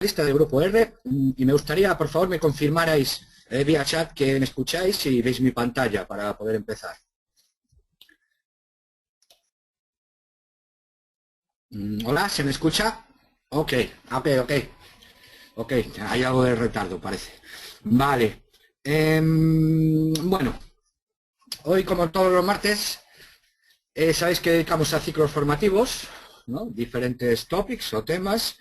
lista del grupo R y me gustaría, por favor, me confirmarais vía chat que me escucháis y veis mi pantalla para poder empezar. Hola, ¿se me escucha? Ok, hay algo de retardo, parece. Vale. Bueno, hoy, como todos los martes, sabéis que dedicamos a ciclos formativos, ¿no? Diferentes topics o temas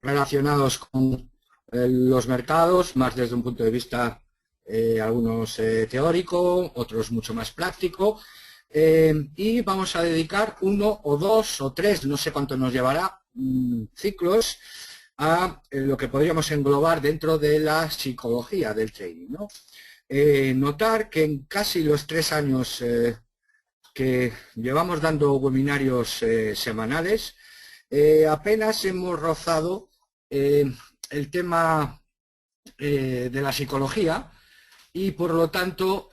relacionados con los mercados, más desde un punto de vista, algunos teórico, otros mucho más práctico. Y vamos a dedicar 1 o 2 o 3, no sé cuánto nos llevará, ciclos a lo que podríamos englobar dentro de la psicología del trading, ¿no? Notar que en casi los 3 años que llevamos dando webinarios semanales, apenas hemos rozado el tema de la psicología, y por lo tanto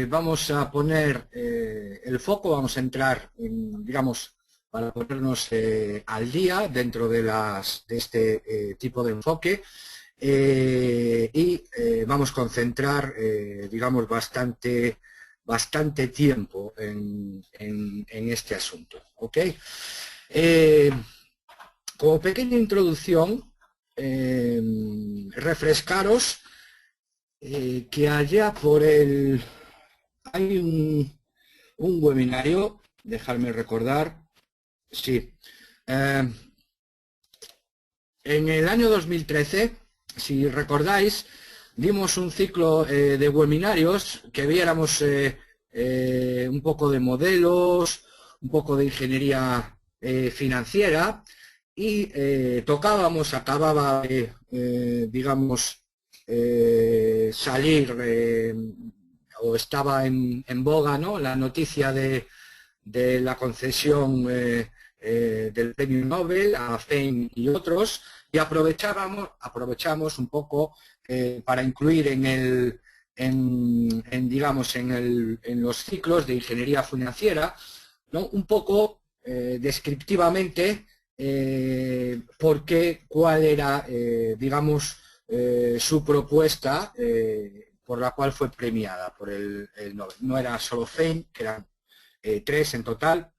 vamos a poner el foco, vamos a entrar en, digamos, para ponernos al día dentro de este tipo de enfoque, y vamos a concentrar, digamos, bastante tiempo en este asunto, ¿ok? Como pequeña introducción, refrescaros que allá por el... Hay un webinario, dejadme recordar, sí. En el año 2013, si recordáis, dimos un ciclo de webinarios que viéramos un poco de modelos, un poco de ingeniería financiera, y acababa digamos, salir o estaba en boga, ¿no?, la noticia de la concesión del premio Nobel a Fein y otros, y aprovechamos un poco para incluir digamos, en los ciclos de ingeniería financiera, ¿no?, un poco descriptivamente cuál era, digamos, su propuesta por la cual fue premiada por el Nobel. No era solo Fein, que eran 3 en total,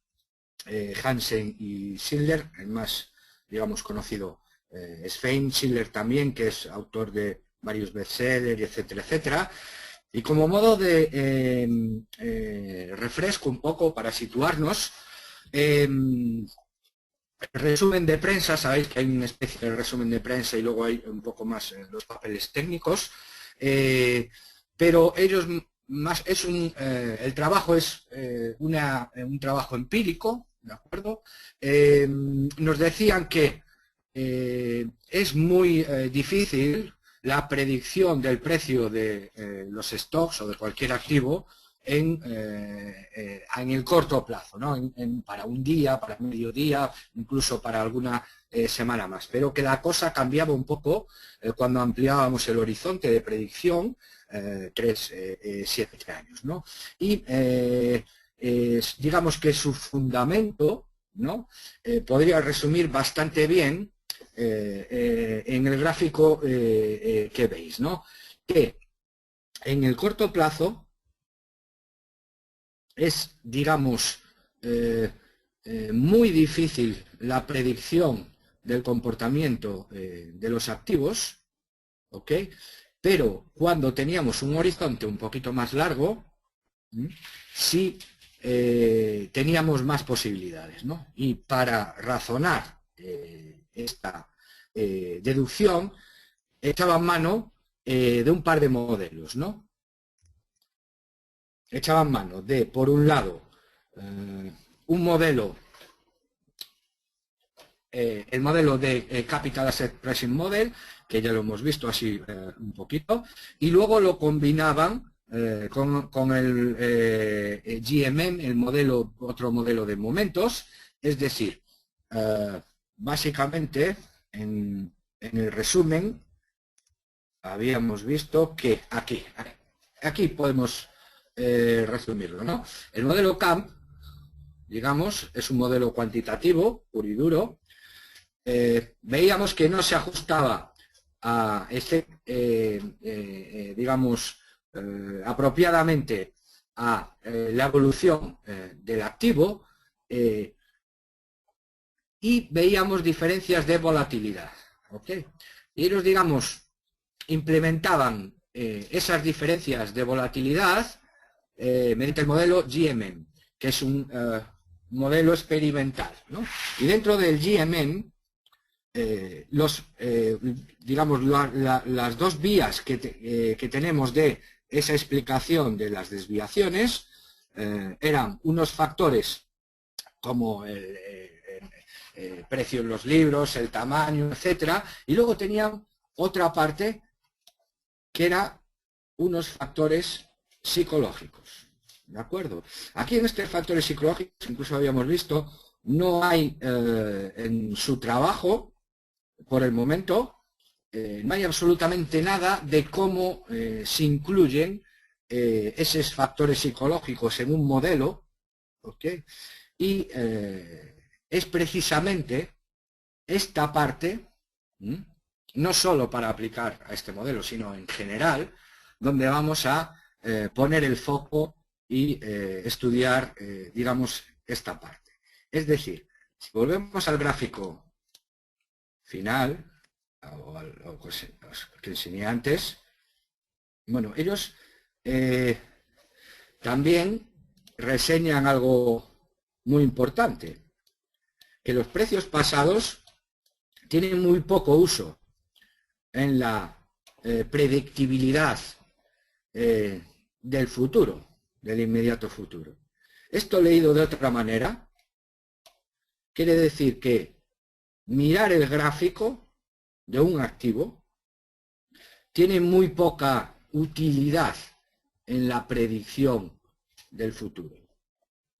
Hansen y Schiller. El más, digamos, conocido es Fein. Schiller también, que es autor de varios bestsellers, etcétera, etcétera. Y como modo de refresco un poco para situarnos, resumen de prensa, sabéis que hay una especie de resumen de prensa y luego hay un poco más los papeles técnicos, pero ellos más es el trabajo es un trabajo empírico, ¿de acuerdo? Nos decían que es muy difícil la predicción del precio de los stocks o de cualquier activo en el corto plazo, ¿no? Para un día, para medio día, incluso para alguna semana más. Pero que la cosa cambiaba un poco cuando ampliábamos el horizonte de predicción, 7 años, ¿no? Y digamos que su fundamento, ¿no?, podría resumir bastante bien en el gráfico que veis, ¿no?, que en el corto plazo es, digamos, muy difícil la predicción del comportamiento de los activos, ¿ok? Pero cuando teníamos un horizonte un poquito más largo, sí teníamos más posibilidades, ¿no? Y para razonar esta deducción, echaban mano de un par de modelos, ¿no? Echaban mano de, por un lado, un modelo, el modelo de Capital Asset Pricing Model, que ya lo hemos visto así un poquito, y luego lo combinaban con el GMM, otro modelo de momentos. Es decir, básicamente, en el resumen, habíamos visto que aquí podemos resumirlo, ¿no? El modelo CAMP, digamos, es un modelo cuantitativo, puro y duro, veíamos que no se ajustaba a digamos, apropiadamente a la evolución del activo, y veíamos diferencias de volatilidad. ¿Okay? Y ellos, digamos, implementaban esas diferencias de volatilidad mediante el modelo GMM, que es un modelo experimental, ¿no? Y dentro del GMM, digamos, las dos vías que tenemos de esa explicación de las desviaciones eran unos factores como el precio en los libros, el tamaño, etcétera, y luego tenían otra parte que era unos factores psicológicos. ¿De acuerdo? Aquí en estos factores psicológicos, incluso habíamos visto, no hay en su trabajo, por el momento, no hay absolutamente nada de cómo se incluyen esos factores psicológicos en un modelo, ¿okay? Y es precisamente esta parte, no solo para aplicar a este modelo, sino en general, donde vamos a poner el foco y estudiar, digamos, esta parte. Es decir, si volvemos al gráfico final, o al que enseñé antes, bueno, ellos también reseñan algo muy importante, que los precios pasados tienen muy poco uso en la predictibilidad del futuro, del inmediato futuro. Esto leído de otra manera quiere decir que mirar el gráfico de un activo tiene muy poca utilidad en la predicción del futuro.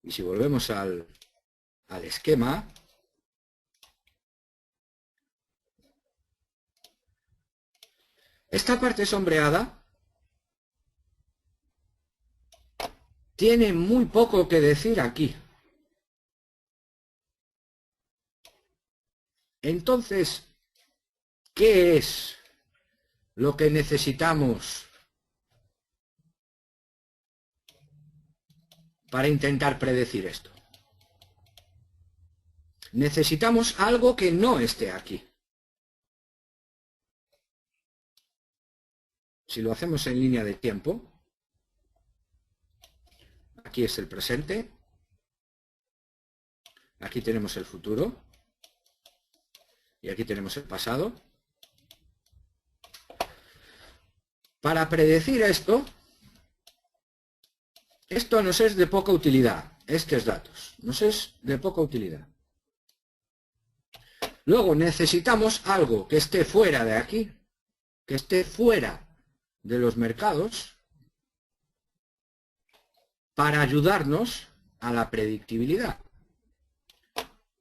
Y si volvemos al esquema, esta parte sombreada tiene muy poco que decir aquí. Entonces, ¿qué es lo que necesitamos para intentar predecir esto? Necesitamos algo que no esté aquí. Si lo hacemos en línea de tiempo, aquí es el presente, aquí tenemos el futuro y aquí tenemos el pasado. Para predecir esto nos es de poca utilidad, estos datos, nos es de poca utilidad. Luego necesitamos algo que esté fuera de aquí, que esté fuera de los mercados, para ayudarnos a la predictibilidad.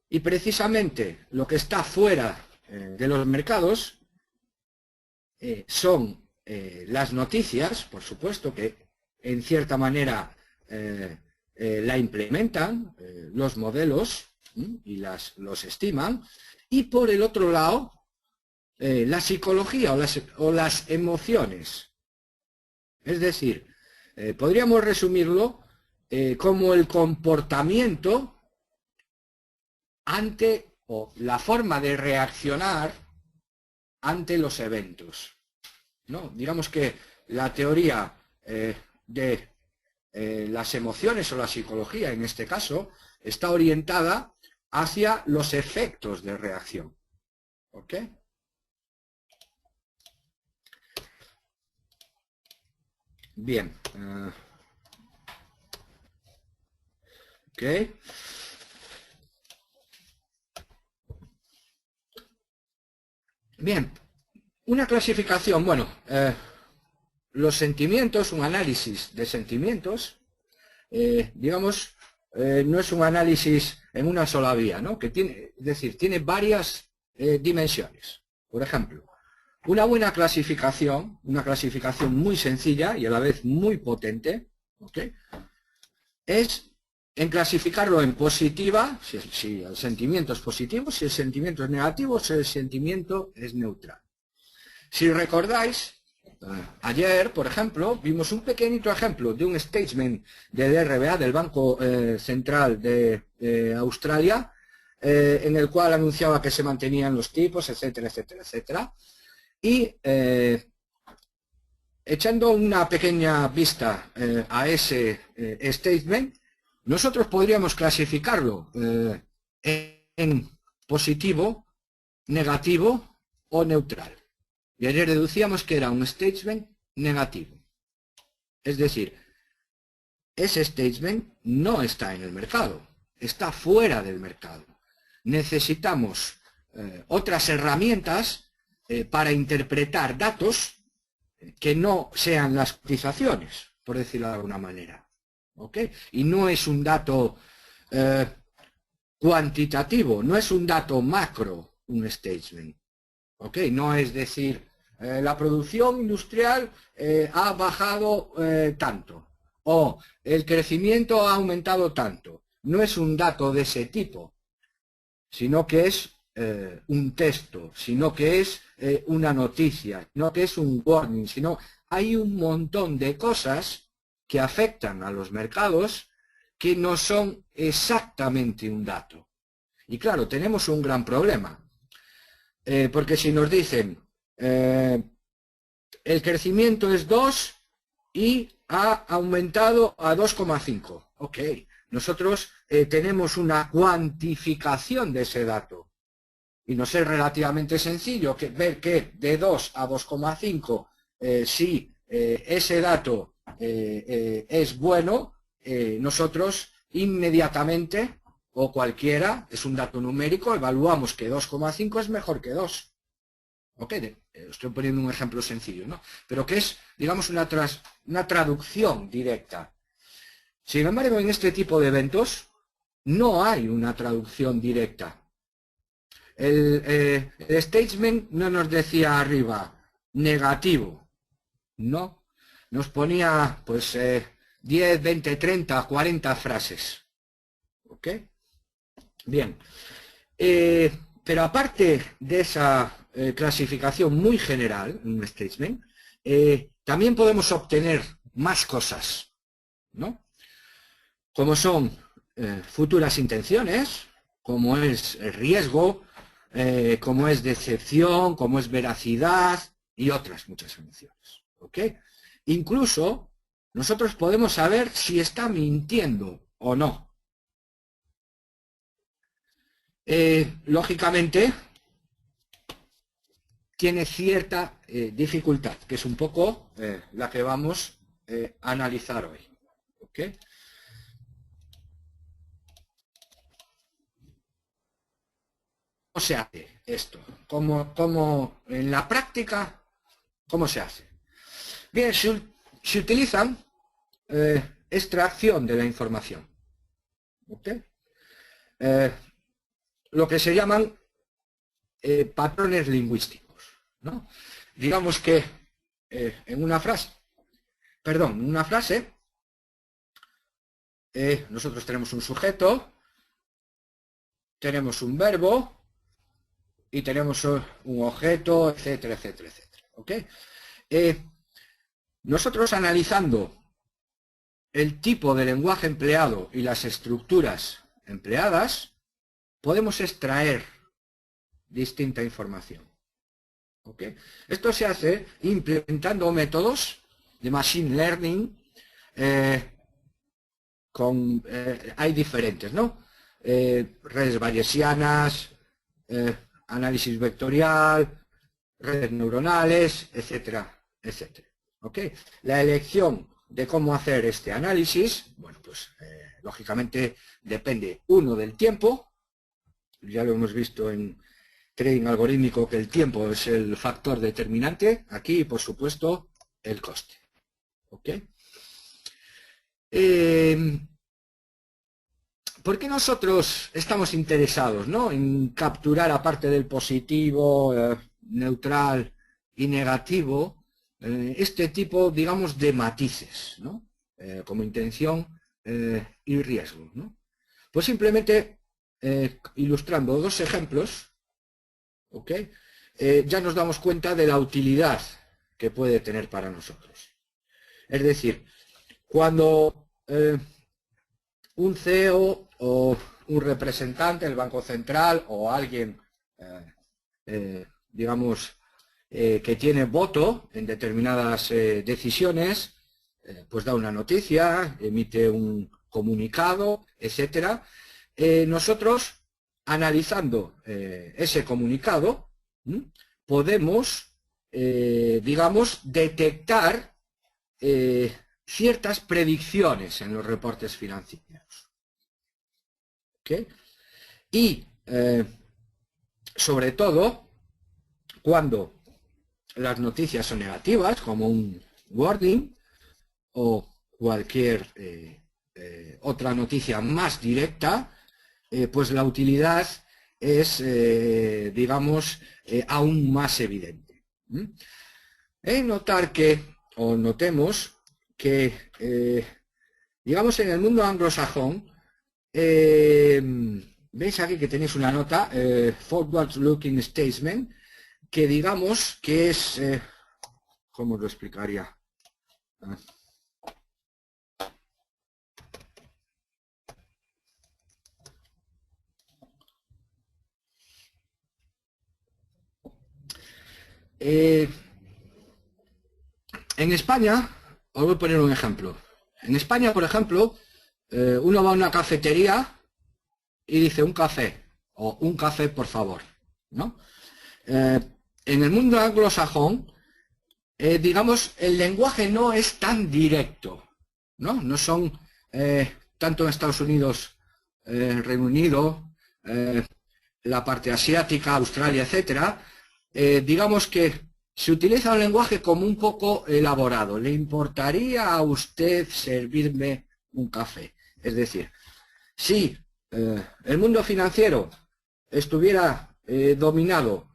Y precisamente lo que está fuera de los mercados son las noticias, por supuesto, que en cierta manera la implementan los modelos y los estiman, y por el otro lado la psicología o las emociones. Es decir, podríamos resumirlo como el comportamiento ante, o la forma de reaccionar ante los eventos, ¿no? Digamos que la teoría de las emociones o la psicología, en este caso, está orientada hacia los efectos de reacción. ¿Ok? Bien. Ok. Bien. Una clasificación, bueno, los sentimientos, un análisis de sentimientos, digamos, no es un análisis en una sola vía, ¿no? Que tiene, es decir, tiene varias dimensiones. Por ejemplo, una buena clasificación, una clasificación muy sencilla y a la vez muy potente, ¿ok? Es en clasificarlo en positiva, si el sentimiento es positivo, si el sentimiento es negativo, si el sentimiento es neutral. Si recordáis, ayer, por ejemplo, vimos un pequeñito ejemplo de un statement del RBA, del Banco Central de Australia, en el cual anunciaba que se mantenían los tipos, etcétera, etcétera, etcétera. Y echando una pequeña vista a ese statement, nosotros podríamos clasificarlo en positivo, negativo o neutral. Y ayer deducíamos que era un statement negativo. Es decir, ese statement no está en el mercado, está fuera del mercado. Necesitamos otras herramientas para interpretar datos que no sean las cotizaciones, por decirlo de alguna manera. ¿Ok? Y no es un dato cuantitativo, no es un dato macro, un statement. ¿Ok? No es decir, la producción industrial ha bajado tanto, o el crecimiento ha aumentado tanto. No es un dato de ese tipo, sino que es un texto, sino que es una noticia, sino que es un warning, sino hay un montón de cosas que afectan a los mercados que no son exactamente un dato. Y claro, tenemos un gran problema, porque si nos dicen el crecimiento es 2 y ha aumentado a 2,5, ok, nosotros tenemos una cuantificación de ese dato. Y nos es relativamente sencillo ver que de 2 a 2,5, si ese dato es bueno, nosotros inmediatamente, o cualquiera, es un dato numérico, evaluamos que 2,5 es mejor que 2. Ok, estoy poniendo un ejemplo sencillo, ¿no? Pero que es, digamos, una traducción directa. Sin embargo, en este tipo de eventos no hay una traducción directa. El statement no nos decía arriba negativo, no, nos ponía pues 10, 20, 30, 40 frases. ¿Ok? Bien, pero aparte de esa clasificación muy general, un statement, también podemos obtener más cosas, ¿no? Como son futuras intenciones, como es el riesgo, como es decepción, como es veracidad y otras muchas emociones. ¿Ok? Incluso nosotros podemos saber si está mintiendo o no. Lógicamente, tiene cierta dificultad, que es un poco la que vamos a analizar hoy. ¿Ok? ¿Cómo se hace esto? ¿Cómo en la práctica, cómo se hace? Bien, se utilizan extracción de la información. ¿Ok? Lo que se llaman patrones lingüísticos, ¿no? Digamos que en una frase, nosotros tenemos un sujeto, tenemos un verbo y tenemos un objeto, etcétera, etcétera, etcétera. ¿Ok? Nosotros analizando el tipo de lenguaje empleado y las estructuras empleadas, podemos extraer distinta información. ¿Ok? Esto se hace implementando métodos de machine learning. Hay diferentes, ¿no? Redes bayesianas, análisis vectorial, redes neuronales, etcétera, etcétera. ¿Ok? La elección de cómo hacer este análisis, bueno, pues lógicamente depende, uno, del tiempo. Ya lo hemos visto en trading algorítmico que el tiempo es el factor determinante. Aquí, por supuesto, el coste. ¿Ok? ¿Por qué nosotros estamos interesados, ¿no?, en capturar, aparte del positivo, neutral y negativo, este tipo, digamos, de matices, ¿no? Como intención y riesgo, ¿no? Pues simplemente ilustrando dos ejemplos, ¿ok? Ya nos damos cuenta de la utilidad que puede tener para nosotros. Es decir, cuando un CEO o un representante del Banco Central o alguien, digamos, que tiene voto en determinadas decisiones, pues da una noticia, emite un comunicado, etcétera. Nosotros, analizando ese comunicado, podemos, digamos, detectar ciertas predicciones en los reportes financieros. ¿Okay? Y, sobre todo, cuando las noticias son negativas, como un warning o cualquier otra noticia más directa, pues la utilidad es, digamos, aún más evidente. Notar que, o notemos que, digamos, en el mundo anglosajón, veis aquí que tenéis una nota, forward-looking statement, que digamos que es, ¿cómo os lo explicaría? En España, os voy a poner un ejemplo. En España, por ejemplo, uno va a una cafetería y dice un café, o un café por favor, ¿no? En el mundo anglosajón, digamos, el lenguaje no es tan directo, ¿no? No son, tanto en Estados Unidos, Reino Unido, la parte asiática, Australia, etcétera, digamos que se utiliza un lenguaje como un poco elaborado. ¿Le importaría a usted servirme un café? Es decir, si el mundo financiero estuviera dominado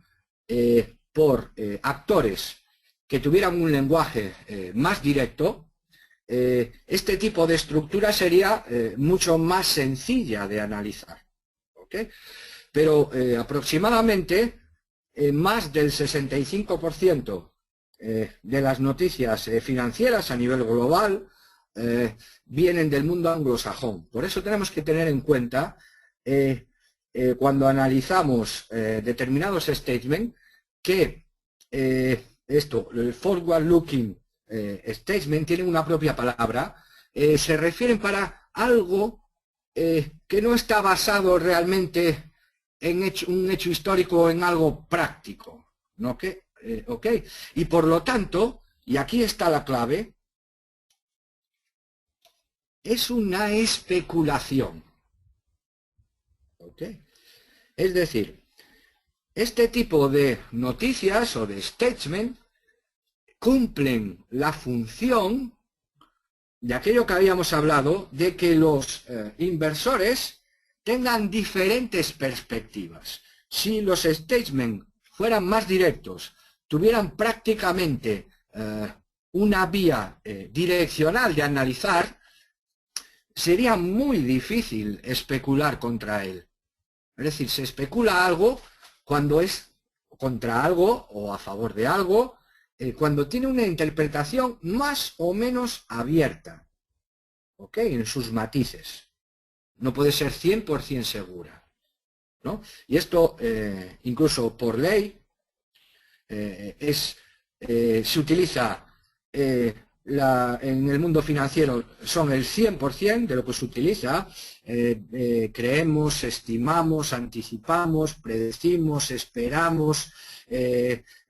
por actores que tuvieran un lenguaje más directo, este tipo de estructura sería mucho más sencilla de analizar. ¿Okay? Pero aproximadamente más del 65% de las noticias financieras a nivel global vienen del mundo anglosajón. Por eso tenemos que tener en cuenta, cuando analizamos determinados statements, que el forward-looking statement tiene una propia palabra, se refieren para algo que no está basado realmente en un hecho histórico o en algo práctico, ¿no? ¿Okay? Y por lo tanto, y aquí está la clave, es una especulación. ¿Okay? Es decir, este tipo de noticias o de statement cumplen la función de aquello que habíamos hablado, de que los inversores tengan diferentes perspectivas. Si los statements fueran más directos, tuvieran prácticamente una vía direccional de analizar, sería muy difícil especular contra él. Es decir, se especula algo cuando es contra algo o a favor de algo, cuando tiene una interpretación más o menos abierta, ¿ok? En sus matices. No puede ser 100% segura, ¿no? Y esto, incluso por ley, se utiliza, en el mundo financiero son el 100% de lo que se utiliza. Creemos, estimamos, anticipamos, predecimos, esperamos,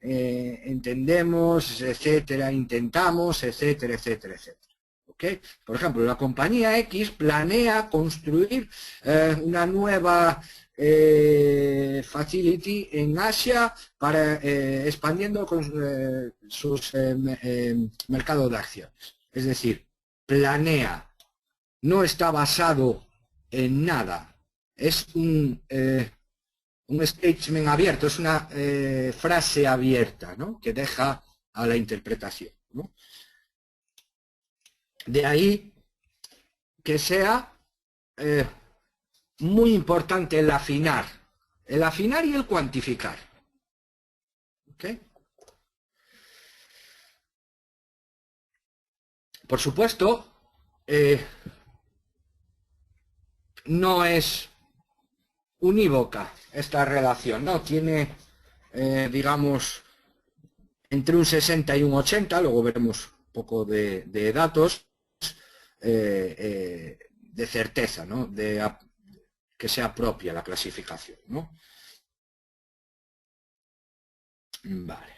entendemos, etcétera, intentamos, etcétera, etcétera, etcétera. ¿Okay? Por ejemplo, la compañía X planea construir una nueva facility en Asia para expandiendo sus mercados de acciones. Es decir, planea, no está basado en nada. Es un statement abierto, es una frase abierta, ¿no? Que deja a la interpretación, ¿no? De ahí que sea muy importante el afinar y el cuantificar. ¿Ok? Por supuesto, no es unívoca esta relación, ¿no? Tiene, digamos, entre un 60 y un 80, luego veremos un poco de datos, de certeza, ¿no? Que sea propia la clasificación, ¿no? Vale.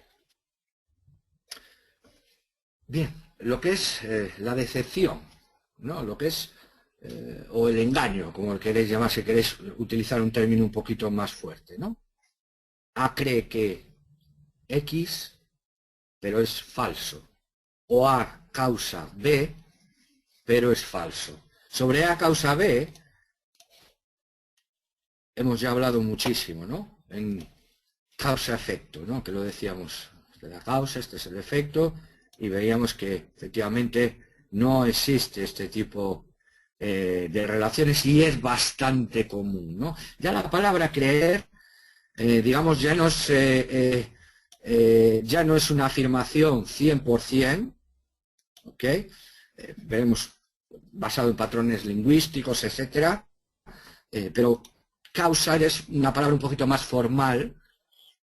Bien, lo que es la decepción, ¿no? Lo que es, o el engaño, como queréis llamar, si queréis utilizar un término un poquito más fuerte, ¿no? A cree que X, pero es falso. O A causa B, pero es falso. Sobre A causa B, hemos ya hablado muchísimo, ¿no? En causa-efecto, ¿no? Que lo decíamos, esta es la causa, este es el efecto, y veíamos que efectivamente no existe este tipo de relaciones y es bastante común, ¿no? Ya la palabra creer, digamos, ya no es una afirmación 100%, ¿ok? Veremos basado en patrones lingüísticos, etcétera, pero causar es una palabra un poquito más formal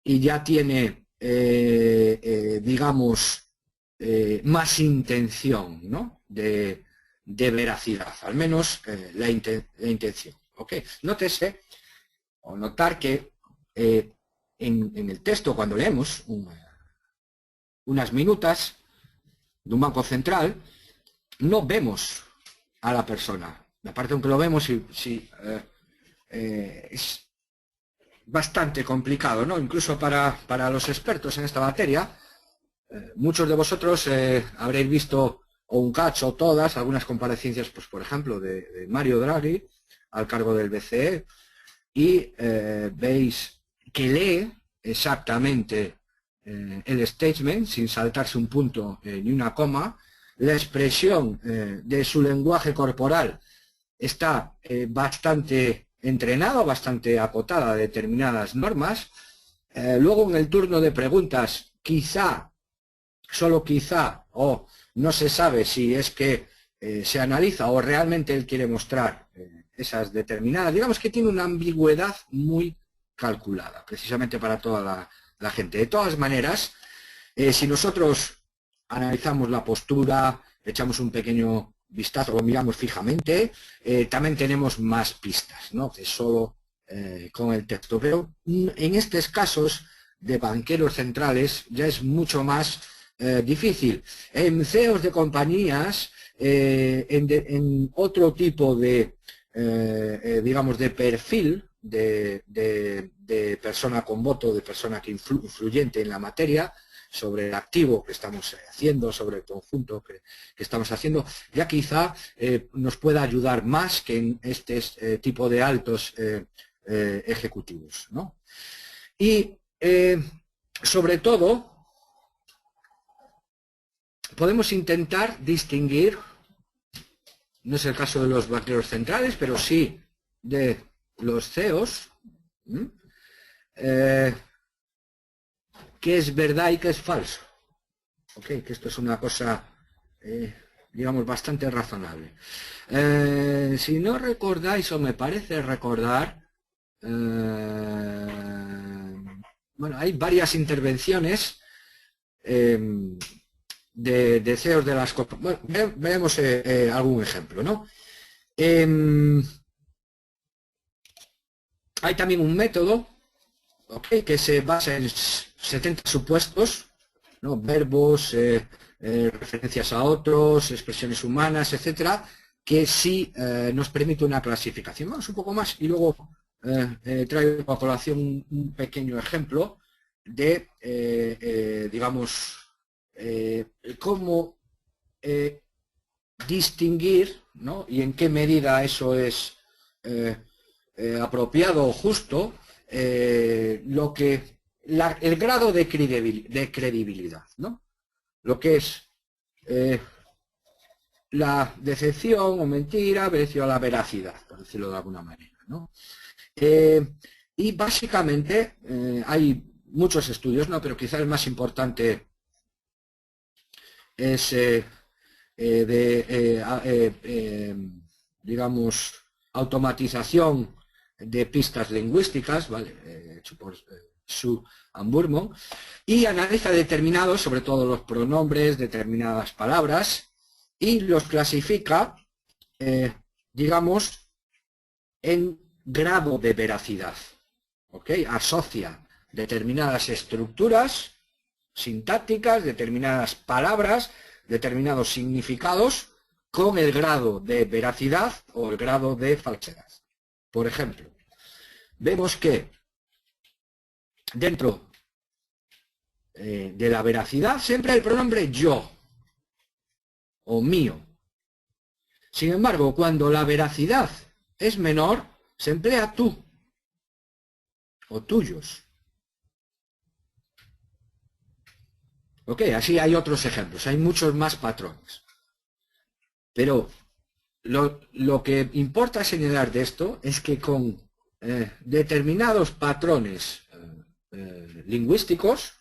y ya tiene, digamos, más intención, ¿no? de veracidad, al menos la intención. ¿Ok? Nótese o notar que en el texto, cuando leemos unas minutas de un banco central, no vemos a la persona. Aparte, aunque lo vemos, es bastante complicado, ¿no? Incluso para los expertos en esta materia. Muchos de vosotros habréis visto o un cacho o todas, algunas comparecencias, pues por ejemplo, de Mario Draghi al cargo del BCE, y veis que lee exactamente el statement, sin saltarse un punto ni una coma. La expresión de su lenguaje corporal está bastante entrenado, bastante acotada a determinadas normas. Luego en el turno de preguntas, quizá, solo quizá, o no se sabe si es que se analiza o realmente él quiere mostrar esas determinadas, digamos que tiene una ambigüedad muy calculada, precisamente para toda la gente. De todas maneras, si nosotros analizamos la postura, echamos un pequeño vistazo, lo miramos fijamente, también tenemos más pistas, ¿no? Que solo con el texto. Pero en estos casos de banqueros centrales ya es mucho más difícil. En CEOs de compañías, en otro tipo de, digamos, de perfil de persona con voto, de persona que influyente en la materia, sobre el activo que estamos haciendo, sobre el conjunto que estamos haciendo, ya quizá nos pueda ayudar más que en este tipo de altos ejecutivos, ¿no? Y sobre todo podemos intentar distinguir, no es el caso de los banqueros centrales, pero sí de los CEOs, qué es verdad y qué es falso. Okay, que esto es una cosa, digamos, bastante razonable. Si no recordáis, o me parece recordar, bueno, hay varias intervenciones de CEOs de las compañías. Bueno, veamos algún ejemplo, ¿no? Hay también un método, okay, que se basa en 70 supuestos, ¿no? Verbos, referencias a otros, expresiones humanas, etcétera, que sí nos permite una clasificación. Vamos un poco más y luego traigo a colación un pequeño ejemplo de, digamos, cómo distinguir, ¿no? Y en qué medida eso es apropiado o justo, lo que el grado de credibilidad, ¿no? Lo que es la decepción o mentira venció a la veracidad, por decirlo de alguna manera, ¿no? Y básicamente hay muchos estudios, ¿no? Pero quizás el más importante es digamos, automatización de pistas lingüísticas, ¿vale? Hecho por Su and Burman, y analiza determinados, sobre todo los pronombres, determinadas palabras, y los clasifica, digamos, en grado de veracidad. ¿Ok? Asocia determinadas estructuras sintácticas, determinadas palabras, determinados significados con el grado de veracidad o el grado de falsedad. Por ejemplo, vemos que dentro de la veracidad siempre hay el pronombre yo o mío. Sin embargo, cuando la veracidad es menor, se emplea tú o tuyos. Ok, así hay otros ejemplos, hay muchos más patrones. Pero lo que importa señalar de esto es que con determinados patrones lingüísticos,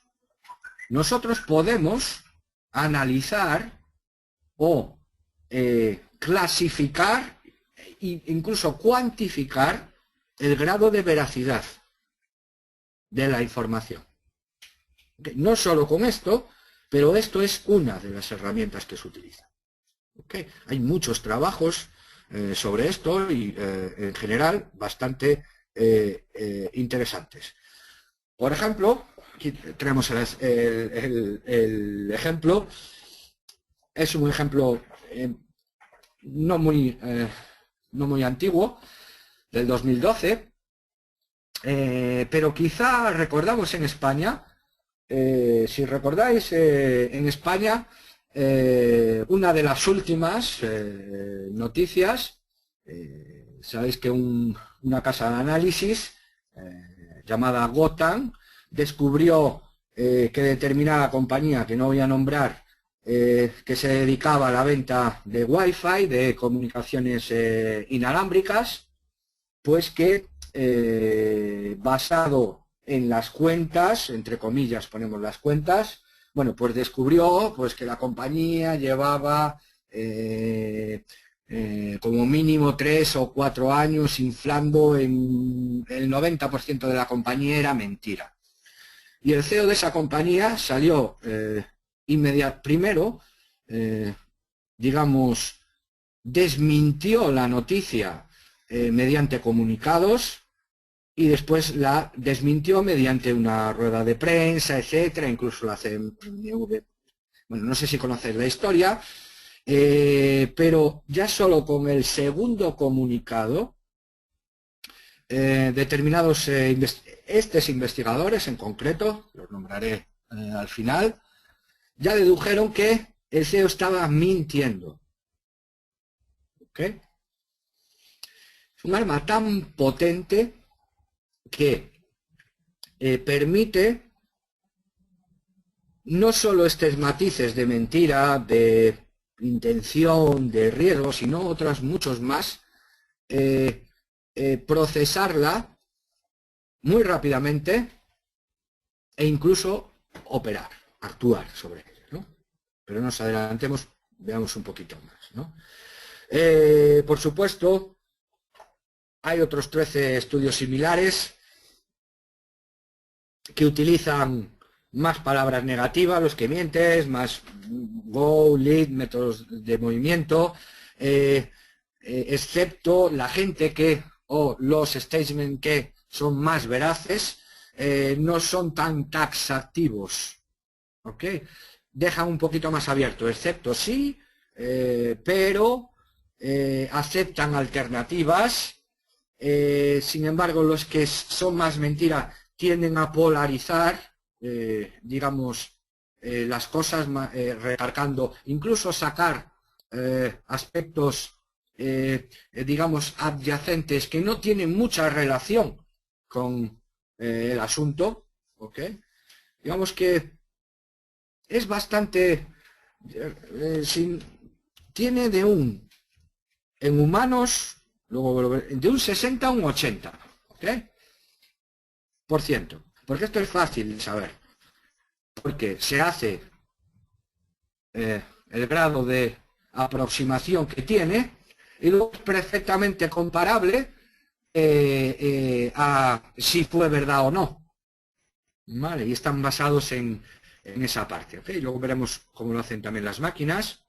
nosotros podemos analizar o clasificar e incluso cuantificar el grado de veracidad de la información. Okay. No solo con esto, pero esto es una de las herramientas que se utilizan. Okay. Hay muchos trabajos sobre esto y en general bastante interesantes. Por ejemplo, aquí tenemos el ejemplo, es un ejemplo no muy antiguo, del 2012, pero quizá recordamos en España, si recordáis, en España, una de las últimas noticias, sabéis que una casa de análisis llamada Gotham descubrió que determinada compañía, que no voy a nombrar, que se dedicaba a la venta de Wi-Fi, de comunicaciones inalámbricas, pues que basado en las cuentas, entre comillas ponemos las cuentas, bueno, pues descubrió pues que la compañía llevaba como mínimo 3 o 4 años inflando, en el 90% de la compañía era mentira. Y el CEO de esa compañía salió primero, digamos, desmintió la noticia mediante comunicados y después la desmintió mediante una rueda de prensa, etcétera, incluso la CNV. Bueno, no sé si conocéis la historia, pero ya solo con el segundo comunicado, determinados investigadores en concreto, los nombraré al final, ya dedujeron que el CEO estaba mintiendo. ¿Ok? Es un arma tan potente que permite no solo estos matices de mentira, de intención, de riesgo, sino otros muchos más, procesarla muy rápidamente e incluso operar, actuar sobre ella, ¿no? Pero no nos adelantemos, veamos un poquito más, ¿no? Por supuesto, hay otros 13 estudios similares que utilizan más palabras negativas, los que mientes, más go, lead, métodos de movimiento, excepto la gente que, o los statements que son más veraces, no son tan taxativos, ¿ok? Dejan un poquito más abierto, excepto sí, pero aceptan alternativas. Sin embargo, los que son más mentira tienden a polarizar, digamos, las cosas, recargando, incluso sacar aspectos, digamos, adyacentes que no tienen mucha relación con el asunto, ¿ok? Digamos que es bastante, tiene en humanos, luego de un 60 a un 80, ¿ok? Por ciento. Porque esto es fácil de saber. Porque se hace el grado de aproximación que tiene y luego es perfectamente comparable a si fue verdad o no. ¿Vale? Y están basados en esa parte. ¿Okay? Luego veremos cómo lo hacen también las máquinas.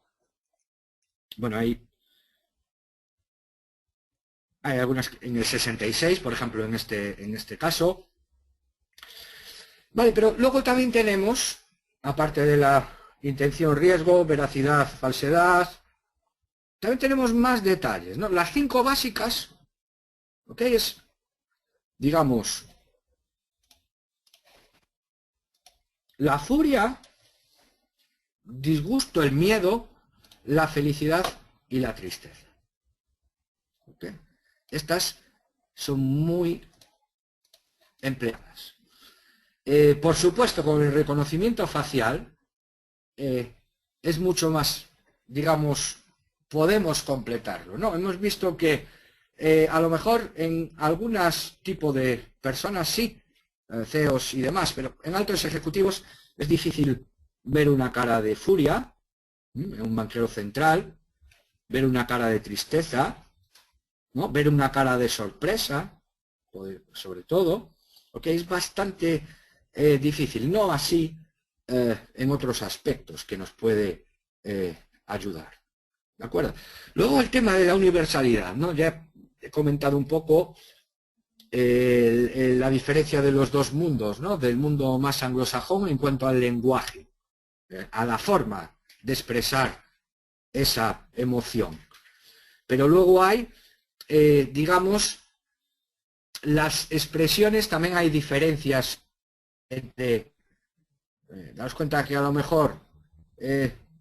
Bueno, hay algunas en el 66, por ejemplo, en este caso. Vale, pero luego también tenemos, aparte de la intención, riesgo, veracidad, falsedad, también tenemos más detalles, ¿no? Las 5 básicas, ¿ok? Es, digamos, la furia, disgusto, el miedo, la felicidad y la tristeza. ¿Ok? Estas son muy empleadas. Por supuesto, con el reconocimiento facial es mucho más, digamos, podemos completarlo, ¿no? Hemos visto que a lo mejor en algunos tipos de personas sí, CEOs y demás, pero en altos ejecutivos es difícil ver una cara de furia, en un banquero central, ver una cara de tristeza, ¿no? Ver una cara de sorpresa, sobre todo, porque es bastante difícil, no así en otros aspectos que nos puede ayudar. ¿De acuerdo? Luego el tema de la universalidad, ¿no? Ya he comentado un poco la diferencia de los dos mundos, ¿no? Del mundo más anglosajón en cuanto al lenguaje, a la forma de expresar esa emoción. Pero luego hay, digamos, las expresiones, también hay diferencias entre, daos cuenta que a lo mejor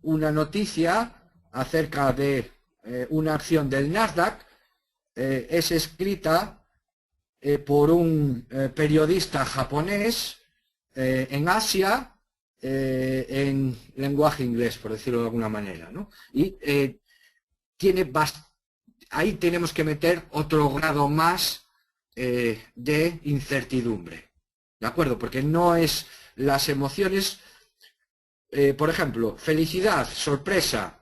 una noticia acerca de una acción del Nasdaq es escrita por un periodista japonés en Asia en lenguaje inglés, por decirlo de alguna manera, ¿no? Y ahí tenemos que meter otro grado más de incertidumbre, ¿de acuerdo? Porque no es las emociones, por ejemplo, felicidad, sorpresa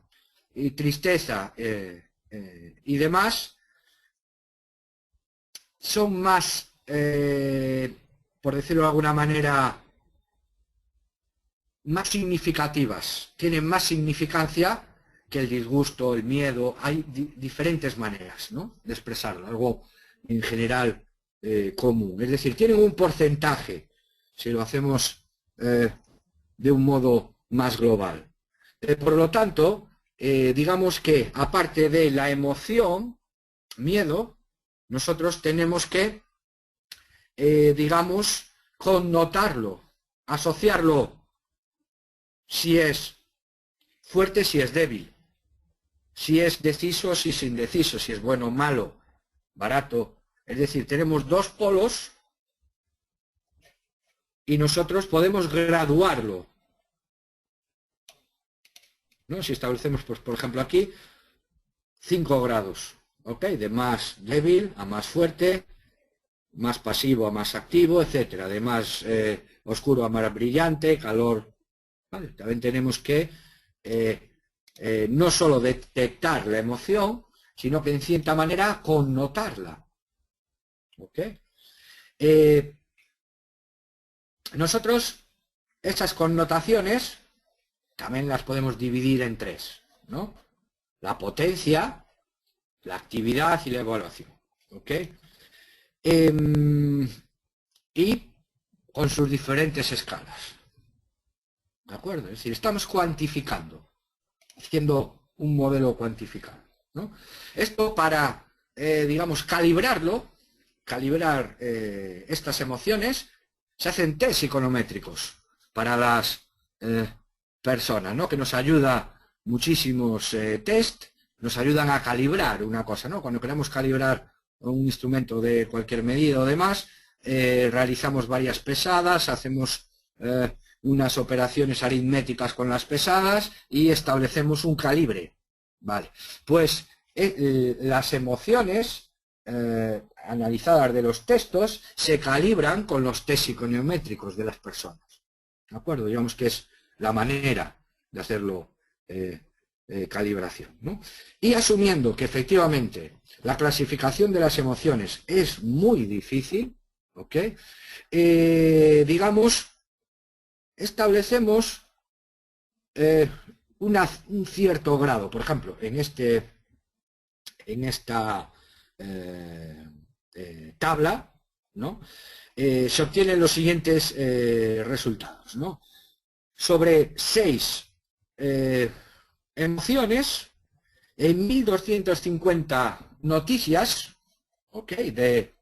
y tristeza y demás, son más, por decirlo de alguna manera, más significativas, tienen más significancia que el disgusto, el miedo. Hay diferentes maneras, ¿no?, de expresarlo, algo en general común. Es decir, tienen un porcentaje, si lo hacemos de un modo más global. Por lo tanto, digamos que aparte de la emoción, miedo, nosotros tenemos que, digamos, connotarlo, asociarlo, si es fuerte, si es débil, si es deciso, si es indeciso, si es bueno o malo, barato. Es decir, tenemos dos polos y nosotros podemos graduarlo, ¿no? Si establecemos, pues, por ejemplo, aquí 5 grados, ¿ok? De más débil a más fuerte, más pasivo a más activo, etcétera, de más oscuro a más brillante, calor. ¿Vale? También tenemos que no solo detectar la emoción, sino que en cierta manera connotarla. ¿Ok? Nosotros esas connotaciones también las podemos dividir en 3, ¿no? La potencia, la actividad y la evaluación. ¿Ok? Y con sus diferentes escalas. ¿De acuerdo? Es decir, estamos cuantificando, haciendo un modelo cuantificado, ¿no? Esto para, digamos, calibrar estas emociones, se hacen test psiconométricos para las personas, ¿no? Que nos ayuda muchísimos test, nos ayudan a calibrar una cosa, ¿no? Cuando queremos calibrar un instrumento de cualquier medida o demás, realizamos varias pesadas, hacemos unas operaciones aritméticas con las pesadas y establecemos un calibre, Vale, pues las emociones analizadas de los textos se calibran con los test psiconeométricos de las personas. ¿De acuerdo? Digamos que es la manera de hacerlo calibración, ¿no? Y asumiendo que efectivamente la clasificación de las emociones es muy difícil, ¿ok? Digamos, establecemos un cierto grado. Por ejemplo, en esta tabla, ¿no? Se obtienen los siguientes resultados, ¿no? Sobre 6 emociones, en 1250 noticias, ¿ok?, de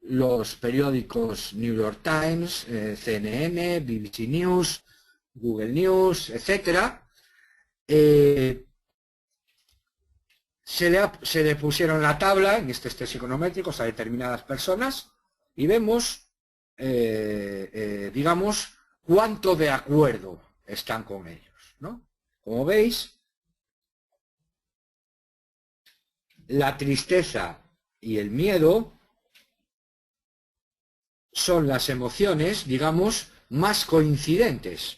los periódicos New York Times, CNN, BBC News, Google News, etcétera, se le pusieron la tabla en estos test psiconométricos a determinadas personas y vemos, digamos, cuánto de acuerdo están con ellos, ¿no? Como veis, la tristeza y el miedo son las emociones, digamos, más coincidentes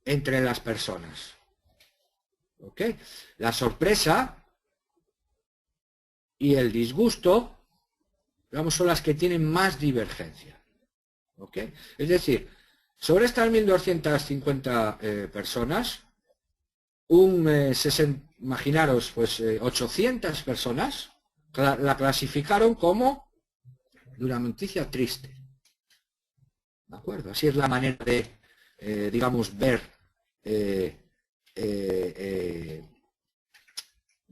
entre las personas. ¿Ok? La sorpresa y el disgusto, digamos, son las que tienen más divergencia. ¿Ok? Es decir, sobre estas 1250 personas, imaginaros, pues 800 personas la clasificaron como de una noticia triste. ¿De acuerdo? Así es la manera de, digamos, ver,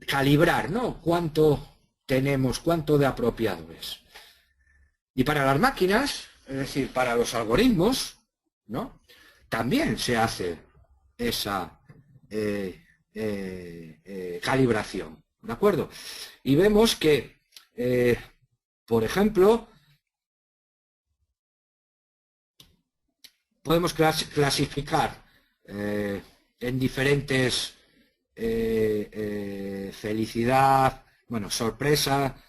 calibrar, ¿no? Cuánto tenemos, cuánto de apropiado es. Y para las máquinas, es decir, para los algoritmos, ¿no?, también se hace esa calibración, ¿de acuerdo? Y vemos que, por ejemplo, podemos clasificar en diferentes felicidad, bueno, sorpresa,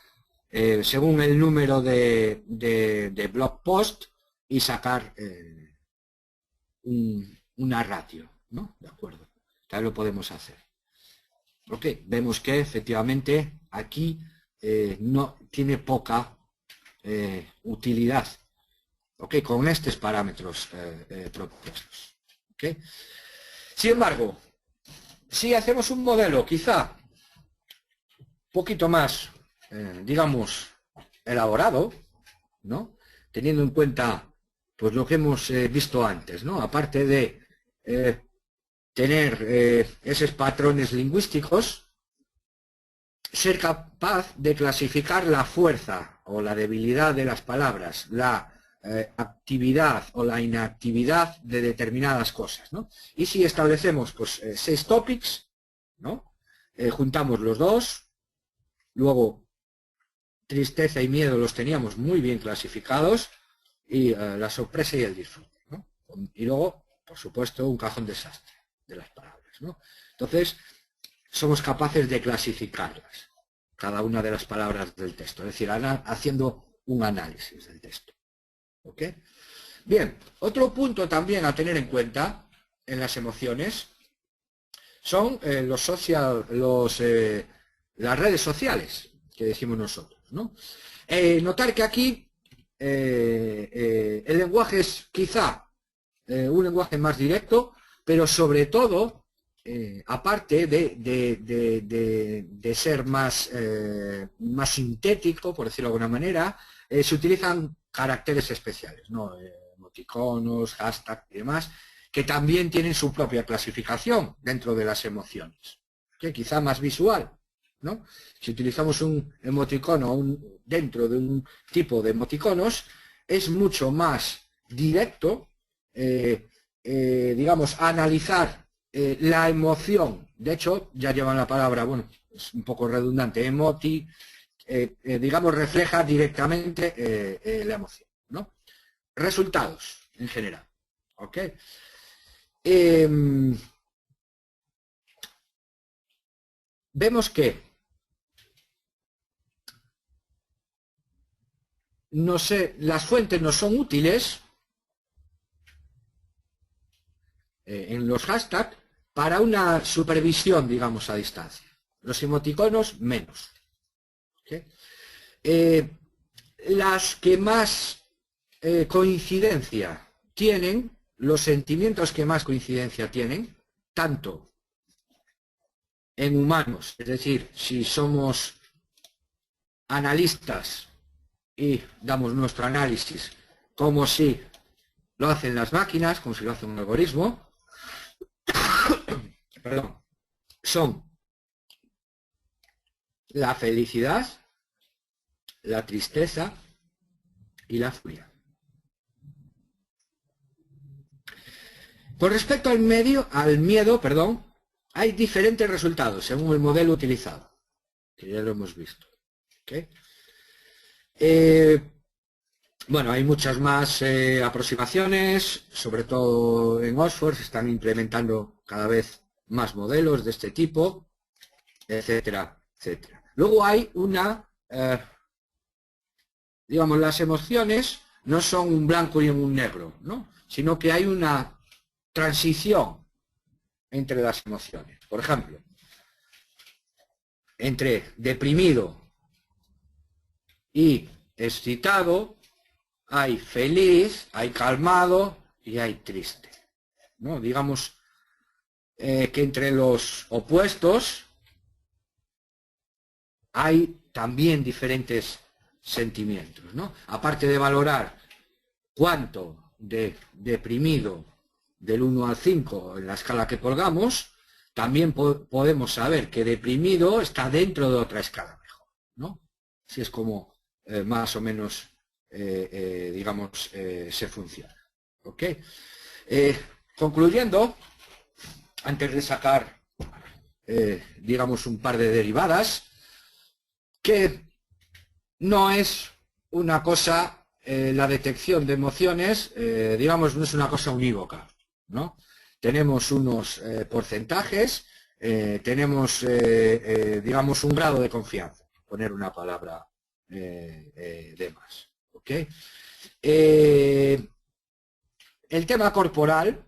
según el número de blog post y sacar una ratio, ¿no? De acuerdo, también lo podemos hacer. Ok, vemos que efectivamente aquí no tiene poca utilidad, ok, con estos parámetros propuestos. Okay. Sin embargo, si hacemos un modelo quizá un poquito más, digamos, elaborado, ¿no?, teniendo en cuenta pues lo que hemos visto antes, ¿no?, aparte de tener esos patrones lingüísticos, ser capaz de clasificar la fuerza o la debilidad de las palabras, la actividad o la inactividad de determinadas cosas, ¿no? Y si establecemos pues 6 topics, ¿no?, juntamos los dos, luego tristeza y miedo los teníamos muy bien clasificados y la sorpresa y el disfrute, ¿no? Y luego, por supuesto, un cajón desastre de las palabras, ¿no? Entonces, somos capaces de clasificarlas, cada una de las palabras del texto, es decir, haciendo un análisis del texto. ¿Ok? Bien, otro punto también a tener en cuenta en las emociones son las redes sociales, que decimos nosotros, ¿no? Notar que aquí el lenguaje es quizá un lenguaje más directo, pero sobre todo, aparte de ser más sintético, por decirlo de alguna manera, se utilizan caracteres especiales, ¿no?, emoticonos, hashtags y demás, que también tienen su propia clasificación dentro de las emociones, que quizá más visual, ¿no? Si utilizamos un emoticono dentro de un tipo de emoticonos, es mucho más directo, digamos, analizar la emoción. De hecho, ya llevan la palabra, bueno, es un poco redundante, emoti, digamos, refleja directamente la emoción, ¿no? Resultados, en general. ¿Ok? vemos que las fuentes no son útiles en los hashtags para una supervisión, digamos, a distancia. Los emoticonos menos. ¿Okay? Las que más coincidencia tienen, los sentimientos que más coincidencia tienen, tanto en humanos, es decir, si somos analistas y damos nuestro análisis como si lo hacen las máquinas, como si lo hace un algoritmo, perdón, son la felicidad, la tristeza y la furia. Con respecto al miedo, hay diferentes resultados según el modelo utilizado, que ya lo hemos visto. ¿Okay? Bueno, hay muchas más aproximaciones, sobre todo en Oxford se están implementando cada vez más modelos de este tipo, etcétera, etcétera. Luego hay digamos, las emociones no son un blanco y un negro, ¿no? Sino que hay una transición entre las emociones. Por ejemplo, entre deprimido y excitado, hay feliz, hay calmado y hay triste, ¿no? Digamos que entre los opuestos hay también diferentes sentimientos, ¿no? Aparte de valorar cuánto de deprimido del 1 al 5 en la escala que colgamos, también podemos saber que deprimido está dentro de otra escala mejor, ¿no? Así es como más o menos, digamos, se funciona. ¿Ok? Concluyendo, antes de sacar, digamos, un par de derivadas, que no es una cosa, la detección de emociones, digamos, no es una cosa unívoca, ¿no? Tenemos unos porcentajes, tenemos, digamos, un grado de confianza, poner una palabra de más. ¿Ok? El tema corporal,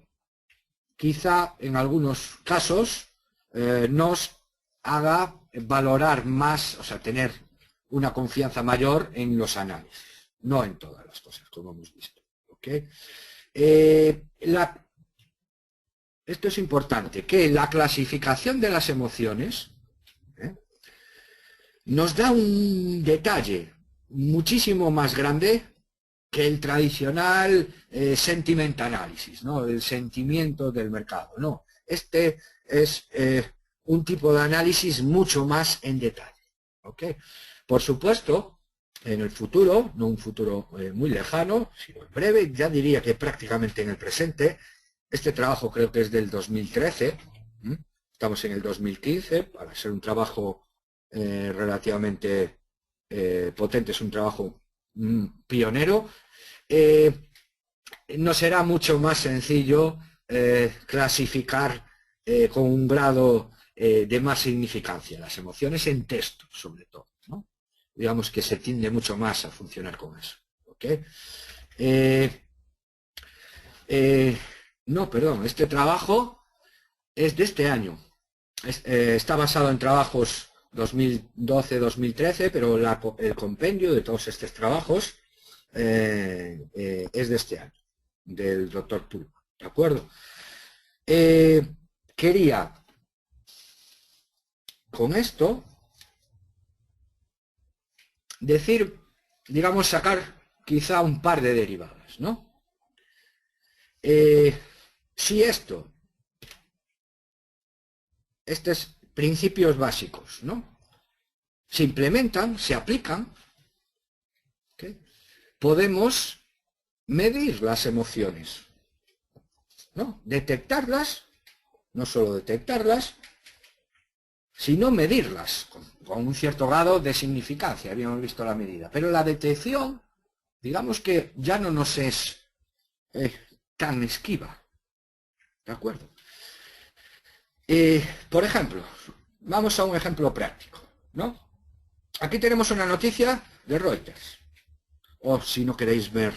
quizá en algunos casos, nos haga valorar más, o sea, tener una confianza mayor en los análisis, no en todas las cosas, como hemos visto. ¿Okay? Esto es importante, que la clasificación de las emociones nos da un detalle muchísimo más grande que el tradicional sentiment analysis, ¿no? El sentimiento del mercado. No, este es un tipo de análisis mucho más en detalle. ¿Okay? Por supuesto, en el futuro, no un futuro muy lejano, sino en breve, ya diría que prácticamente en el presente, este trabajo creo que es del 2013, estamos en el 2015, para ser un trabajo relativamente potente, es un trabajo pionero, no será mucho más sencillo clasificar con un grado de más significancia las emociones en texto, sobre todo, ¿no? Digamos que se tiende mucho más a funcionar con eso. ¿Okay? No, perdón, este trabajo es de este año. Está basado en trabajos 2012-2013, pero el compendio de todos estos trabajos es de este año, del doctor Pulva. ¿De acuerdo? Quería con esto decir, digamos, sacar quizá un par de derivadas, ¿no? Si estos principios básicos, ¿no? Se implementan, se aplican, ¿okay? Podemos medir las emociones, ¿no? Detectarlas, no solo detectarlas, sino medirlas con un cierto grado de significancia, habíamos visto la medida. Pero la detección, digamos que ya no nos es tan esquiva, ¿de acuerdo? Por ejemplo, vamos a un ejemplo práctico, ¿no? Aquí tenemos una noticia de Reuters. O si no queréis ver,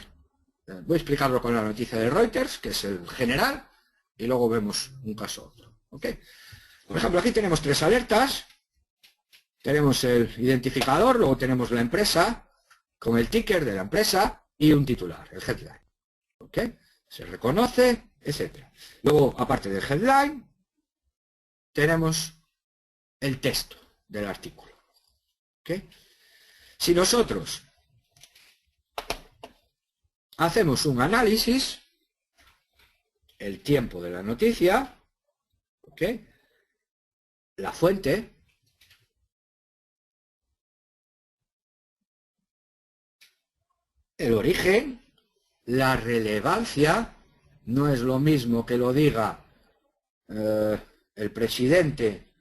voy a explicarlo con la noticia de Reuters, que es el general, y luego vemos un caso a otro. ¿Ok? Por ejemplo, aquí tenemos 3 alertas. Tenemos el identificador, luego tenemos la empresa, con el ticker de la empresa, y un titular, el headline. ¿Ok? Se reconoce, etc. Luego, aparte del headline, tenemos el texto del artículo. ¿Ok? Si nosotros hacemos un análisis, el tiempo de la noticia, ¿ok? La fuente, el origen, la relevancia, no es lo mismo que lo diga el presidente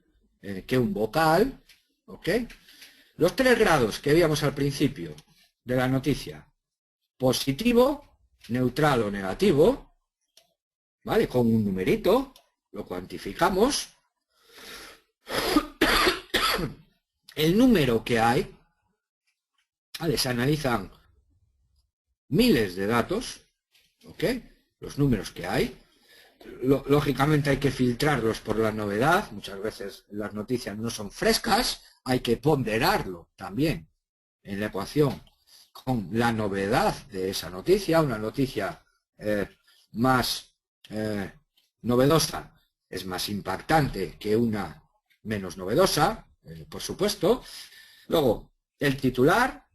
que un vocal, ¿ok? Los 3 grados que veíamos al principio de la noticia, positivo, neutral o negativo, ¿vale? Con un numerito, lo cuantificamos. El número que hay, ¿vale? Se analizan miles de datos, ¿ok? Los números que hay. Lógicamente hay que filtrarlos por la novedad. Muchas veces las noticias no son frescas. Hay que ponderarlo también en la ecuación con la novedad de esa noticia. Una noticia más novedosa es más impactante que una menos novedosa, por supuesto. Luego, el titular,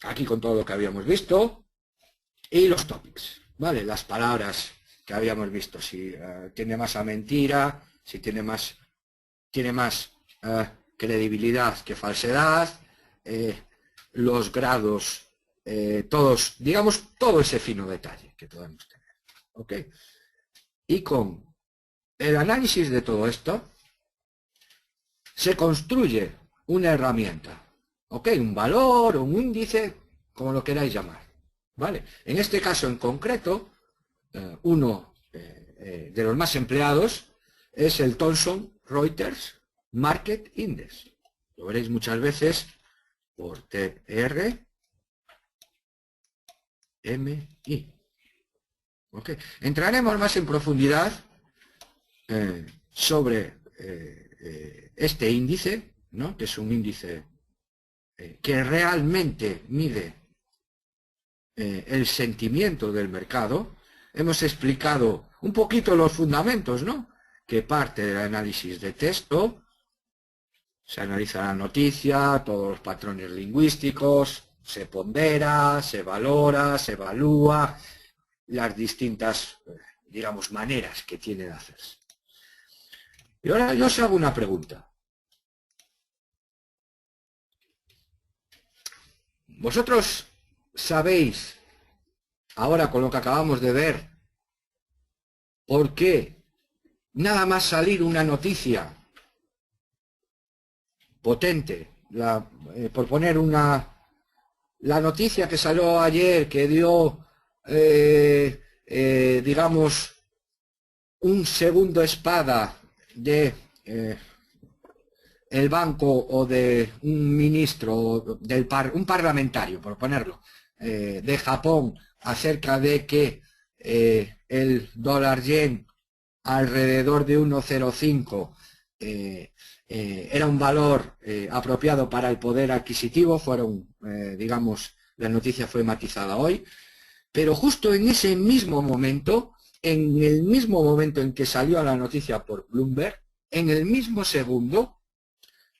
aquí con todo lo que habíamos visto, y los topics, ¿vale? Las palabras que habíamos visto, si tiene más a mentira, si tiene más credibilidad que falsedad, los grados, todos, digamos, todo ese fino detalle que podemos tener, ¿ok? Y con el análisis de todo esto, se construye una herramienta, ¿ok? Un valor o un índice, como lo queráis llamar, ¿vale? En este caso en concreto, uno de los más empleados es el Thomson Reuters Market Index. Lo veréis muchas veces por TRMI. ¿Okay? Entraremos más en profundidad sobre este índice, ¿no? Que es un índice que realmente mide el sentimiento del mercado. Hemos explicado un poquito los fundamentos, ¿no? Que parte del análisis de texto, se analiza la noticia, todos los patrones lingüísticos, se pondera, se valora, se evalúa, las distintas, digamos, maneras que tiene de hacerse. Y ahora yo os hago una pregunta. ¿Vosotros sabéis, ahora con lo que acabamos de ver, por qué nada más salir una noticia potente, por poner la noticia que salió ayer, que dio, digamos, un segundo espada de el banco o de un ministro, un parlamentario, por ponerlo, de Japón, acerca de que el dólar yen alrededor de 1,05 era un valor apropiado para el poder adquisitivo, digamos, la noticia fue matizada hoy, pero justo en ese mismo momento, en el mismo momento en que salió la noticia por Bloomberg, en el mismo segundo,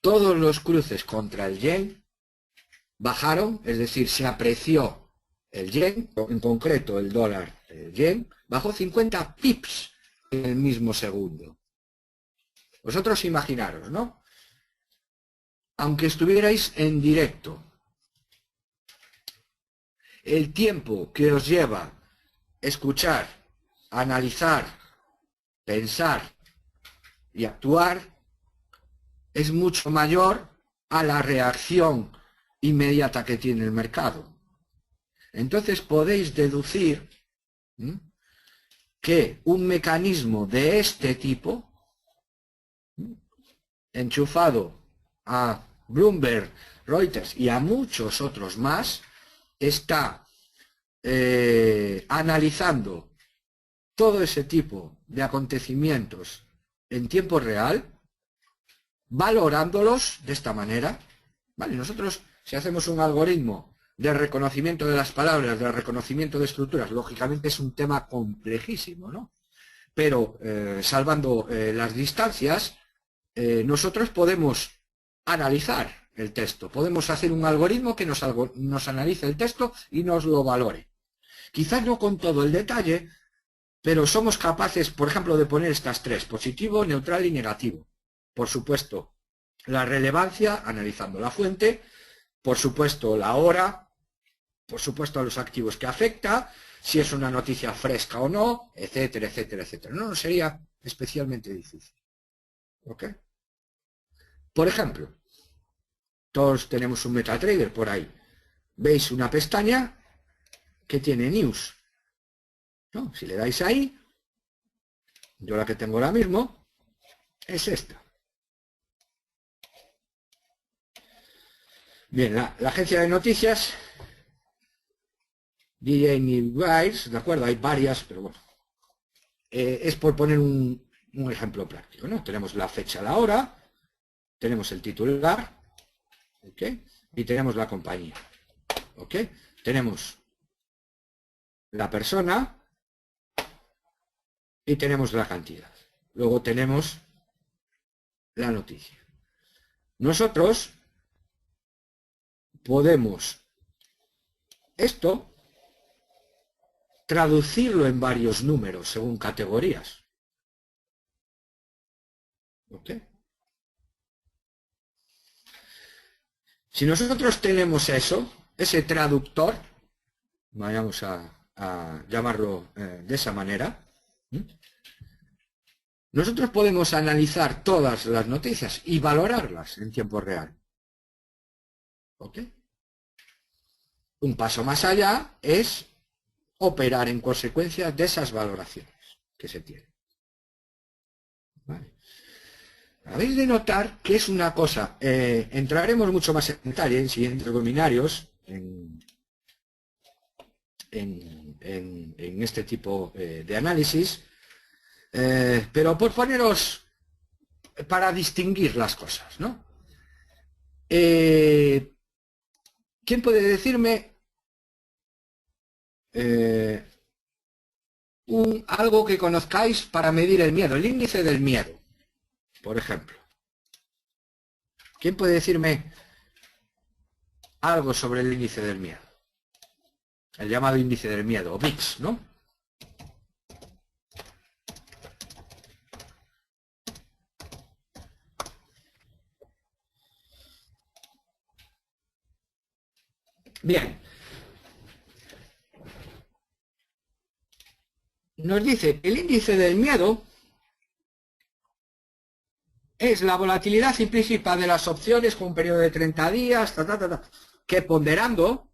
todos los cruces contra el yen bajaron, es decir, se apreció el yen, en concreto el dólar yen, bajó 50 pips en el mismo segundo. Vosotros imaginaros, ¿no? Aunque estuvierais en directo, el tiempo que os lleva escuchar, analizar, pensar y actuar es mucho mayor a la reacción inmediata que tiene el mercado. Entonces podéis deducir que un mecanismo de este tipo enchufado a Bloomberg, Reuters y a muchos otros más, está analizando todo ese tipo de acontecimientos en tiempo real, valorándolos de esta manera. Vale, nosotros, si hacemos un algoritmo de reconocimiento de las palabras, de reconocimiento de estructuras, lógicamente es un tema complejísimo, ¿no? Pero salvando las distancias, nosotros podemos analizar el texto, podemos hacer un algoritmo que nos analice el texto y nos lo valore. Quizás no con todo el detalle, pero somos capaces, por ejemplo, de poner estas tres: positivo, neutral y negativo. Por supuesto, la relevancia, analizando la fuente; por supuesto, la hora; por supuesto, a los activos que afecta; si es una noticia fresca o no, etcétera, etcétera, etcétera. No sería especialmente difícil. ¿Ok? Por ejemplo, todos tenemos un MetaTrader por ahí. Veis una pestaña que tiene News, ¿no? Si le dais ahí, yo la que tengo ahora mismo es esta. Bien, la agencia de noticias DJ News, ¿de acuerdo? Hay varias, pero bueno. Es por poner un ejemplo práctico, ¿no? Tenemos la fecha, la hora, tenemos el titular, ¿ok? Y tenemos la compañía, ¿ok? Tenemos la persona y tenemos la cantidad. Luego tenemos la noticia. Nosotros podemos esto traducirlo en varios números según categorías. ¿Ok? Si nosotros tenemos eso, ese traductor, vayamos a llamarlo de esa manera, nosotros podemos analizar todas las noticias y valorarlas en tiempo real. ¿Ok? Un paso más allá es operar en consecuencia de esas valoraciones que se tienen. ¿Vale? Habéis de notar que es una cosa, entraremos mucho más en detalle en siguientes webinarios en este tipo de análisis, pero por poneros, para distinguir las cosas, ¿no? ¿Quién puede decirme algo que conozcáis para medir el miedo? El índice del miedo, por ejemplo. ¿Quién puede decirme algo sobre el índice del miedo? El llamado índice del miedo, o VIX, ¿no? Bien. Nos dice que el índice del miedo es la volatilidad implícita de las opciones con un periodo de 30 días, que ponderando,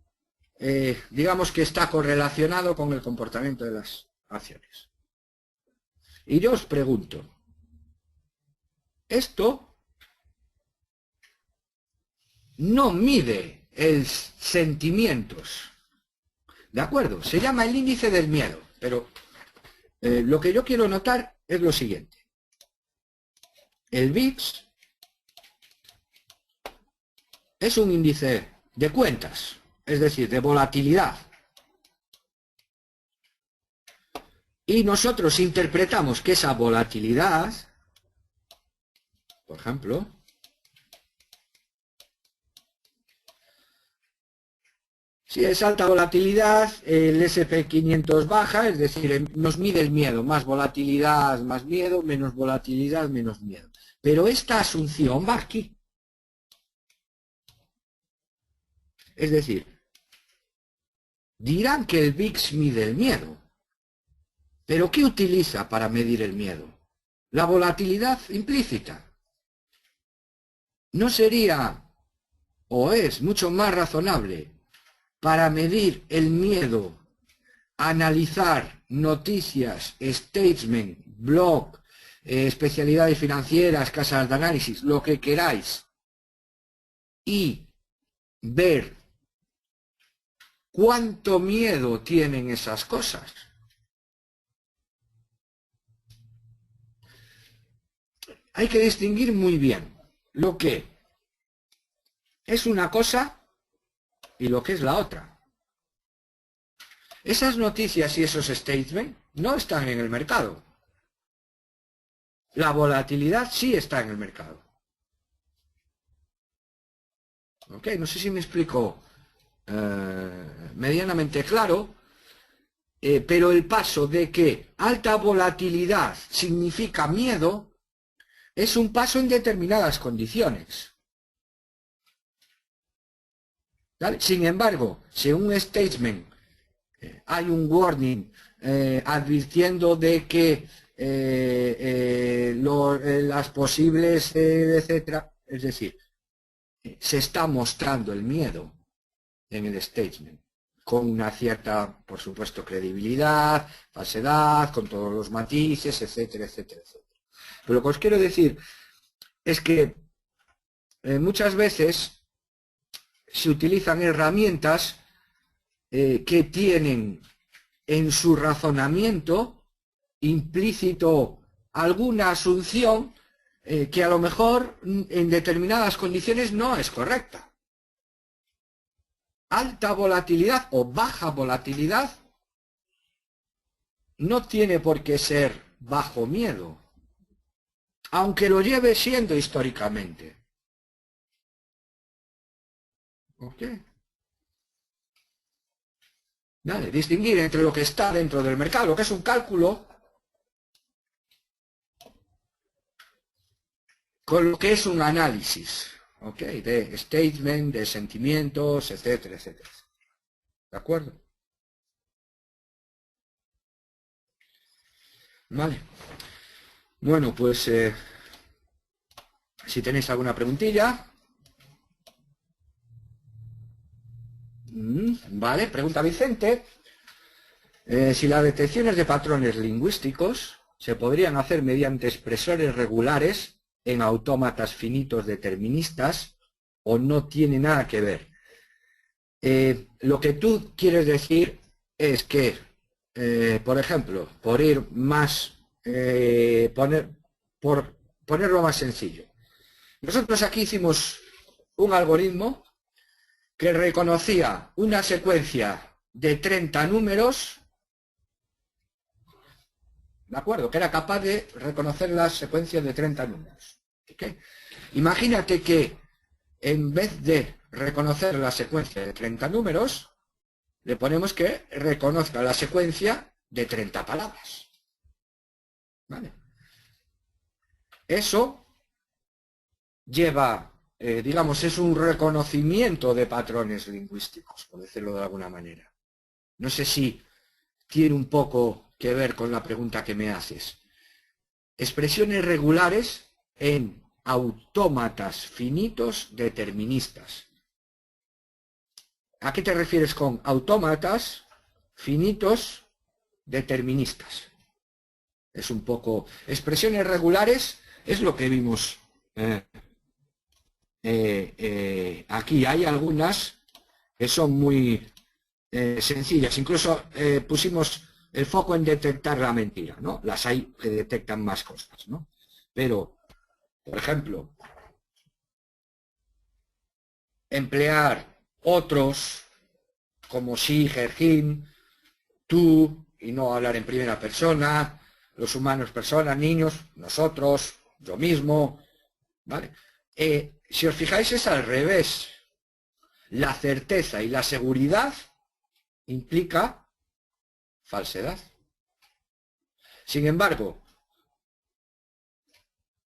digamos que está correlacionado con el comportamiento de las acciones. Y yo os pregunto, esto no mide sentimientos, ¿de acuerdo? Se llama el índice del miedo, pero lo que yo quiero notar es lo siguiente. El VIX es un índice de cuentas, es decir, de volatilidad. Y nosotros interpretamos que esa volatilidad, por ejemplo, si es alta volatilidad, el SP500 baja, es decir, nos mide el miedo, más volatilidad, más miedo, menos volatilidad, menos miedo. Pero esta asunción va aquí. Es decir, dirán que el VIX mide el miedo. ¿Pero qué utiliza para medir el miedo? La volatilidad implícita. ¿No sería, o es mucho más razonable, para medir el miedo, analizar noticias, statement, blog, especialidades financieras, casas de análisis, lo que queráis, y ver cuánto miedo tienen esas cosas. Hay que distinguir muy bien lo que es una cosa y lo que es la otra. Esas noticias y esos statements no están en el mercado. La volatilidad sí está en el mercado. ¿Ok? No sé si me explico medianamente claro, pero el paso de que alta volatilidad significa miedo es un paso en determinadas condiciones. ¿Vale? Sin embargo, si en un statement hay un warning advirtiendo de que las posibles, etcétera, es decir, se está mostrando el miedo en el statement, con una cierta, por supuesto, credibilidad, falsedad, con todos los matices, etcétera, etcétera, etcétera. Pero lo que os quiero decir es que muchas veces se utilizan herramientas que tienen en su razonamiento implícito alguna asunción que a lo mejor en determinadas condiciones no es correcta. Alta volatilidad o baja volatilidad no tiene por qué ser bajo miedo, aunque lo lleve siendo históricamente. ¿Ok? Vale, distinguir entre lo que está dentro del mercado, lo que es un cálculo, con lo que es un análisis, ¿ok? De statement, de sentimientos, etcétera, etcétera. ¿De acuerdo? Vale. Bueno, pues si tenéis alguna preguntilla. Vale, pregunta Vicente. Si las detecciones de patrones lingüísticos se podrían hacer mediante expresores regulares en autómatas finitos deterministas o no tiene nada que ver. Lo que tú quieres decir es que, por ejemplo, por ir más, ponerlo más sencillo. Nosotros aquí hicimos un algoritmo que reconocía una secuencia de 30 números, ¿de acuerdo? Que era capaz de reconocer las secuencias de 30 números. ¿Okay? Imagínate que en vez de reconocer la secuencia de 30 números, le ponemos que reconozca la secuencia de 30 palabras. ¿Vale? Eso lleva, digamos, es un reconocimiento de patrones lingüísticos, por decirlo de alguna manera. No sé si tiene un poco que ver con la pregunta que me haces. Expresiones regulares en autómatas finitos deterministas. ¿A qué te refieres con autómatas finitos deterministas? Es un poco... Expresiones regulares es lo que vimos aquí. Hay algunas que son muy sencillas. Incluso pusimos el foco en detectar la mentira, ¿no? Las hay que detectan más cosas, ¿no? Pero, por ejemplo, emplear otros como sí, him, tú, y no hablar en primera persona, los humanos personas, niños, nosotros, yo mismo, ¿vale? Si os fijáis es al revés. La certeza y la seguridad implica falsedad. Sin embargo,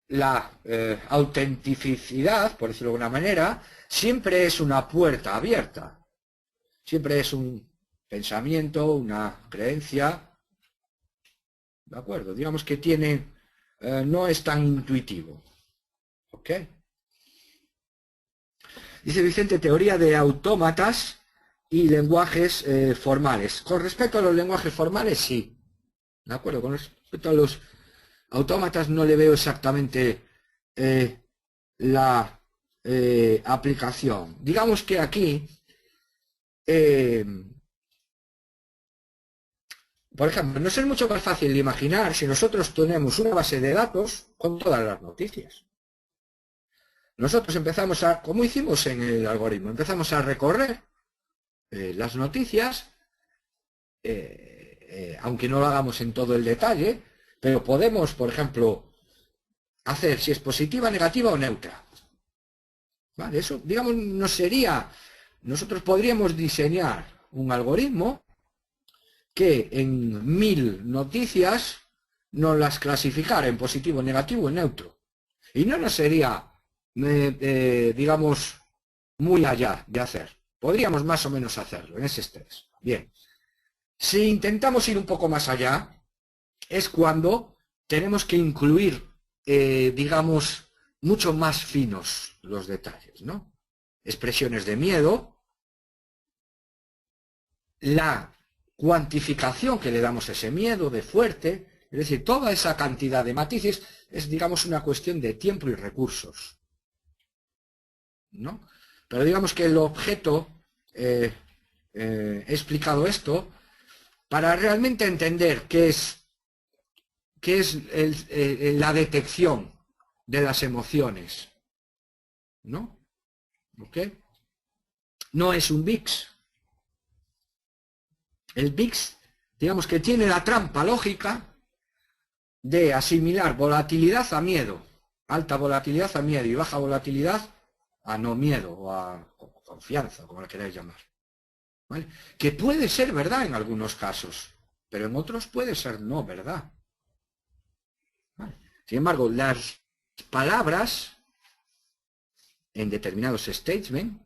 la autenticidad, por decirlo de alguna manera, siempre es una puerta abierta. Siempre es un pensamiento, una creencia, ¿de acuerdo? Digamos que tiene, no es tan intuitivo. ¿Ok? Dice Vicente, teoría de autómatas y lenguajes formales. Con respecto a los lenguajes formales, sí. ¿De acuerdo? Con respecto a los autómatas no le veo exactamente la aplicación. Digamos que aquí, por ejemplo, nos es mucho más fácil de imaginar si nosotros tenemos una base de datos con todas las noticias. Nosotros empezamos a, como hicimos en el algoritmo, empezamos a recorrer las noticias, aunque no lo hagamos en todo el detalle, pero podemos, por ejemplo, hacer si es positiva, negativa o neutra. ¿Vale? Eso, digamos, nosotros podríamos diseñar un algoritmo que en 1000 noticias nos las clasificara en positivo, negativo y neutro. Y no nos sería, digamos, muy allá de hacer. Podríamos más o menos hacerlo en ese estrés. Bien. Si intentamos ir un poco más allá, es cuando tenemos que incluir, digamos, mucho más finos los detalles, ¿no? Expresiones de miedo, la cuantificación que le damos a ese miedo de fuerte, es decir, toda esa cantidad de matices es, digamos, una cuestión de tiempo y recursos, ¿no? Pero digamos que el objeto, he explicado esto, para realmente entender qué es la detección de las emociones, ¿no? ¿Ok? No es un VIX. El VIX, digamos que tiene la trampa lógica de asimilar volatilidad a miedo, alta volatilidad a miedo y baja volatilidad a no miedo o a confianza, como la queráis llamar. ¿Vale? Que puede ser verdad en algunos casos, pero en otros puede ser no verdad. ¿Vale? Sin embargo, las palabras en determinados statements